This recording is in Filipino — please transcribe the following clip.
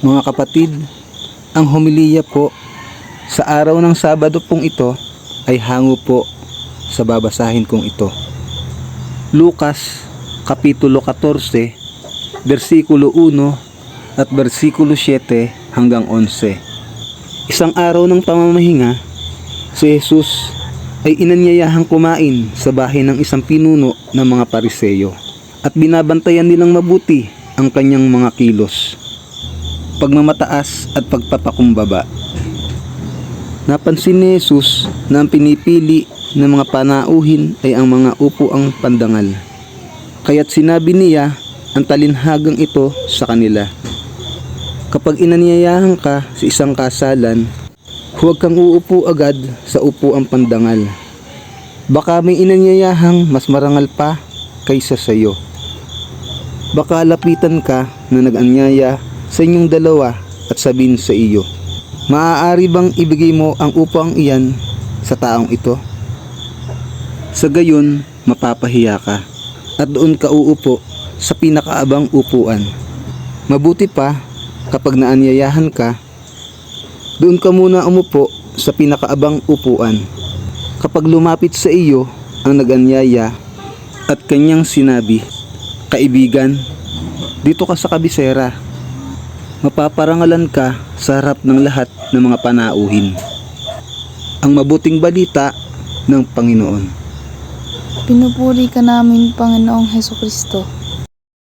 Mga kapatid, ang homilya po sa araw ng Sabado pong ito ay hango po sa babasahin kong ito. Lucas Kapitulo 14, versikulo 1 at versikulo 7 hanggang 11. Isang araw ng pamamahinga, si Jesus ay inanyayahang kumain sa bahay ng isang pinuno ng mga Pariseyo at binabantayan nilang mabuti ang kanyang mga kilos, pagmamataas at pagpapakumbaba. Napansin ni Jesus na ang pinipili ng mga panauhin ay ang mga upuang pandangal. Kaya't sinabi niya ang talinhagang ito sa kanila. Kapag inanyayahan ka sa isang kasalan, huwag kang uupo agad sa upuang pandangal. Baka may inanyayahang mas marangal pa kaysa sa iyo. Baka lapitan ka na nag-anyaya sa inyong dalawa at sabihin sa iyo, maaari bang ibigay mo ang upang iyan sa taong ito? Sa gayon, mapapahiya ka at doon ka uupo sa pinakaabang upuan. Mabuti pa kapag naanyayahan ka, doon ka muna umupo sa pinakaabang upuan. Kapag lumapit sa iyo ang nag-anyaya at kanyang sinabi, kaibigan, dito ka sa kabisera, mapaparangalan ka sa harap ng lahat ng mga panauhin. Ang mabuting balita ng Panginoon. Pinupuri ka namin, Panginoong Hesukristo.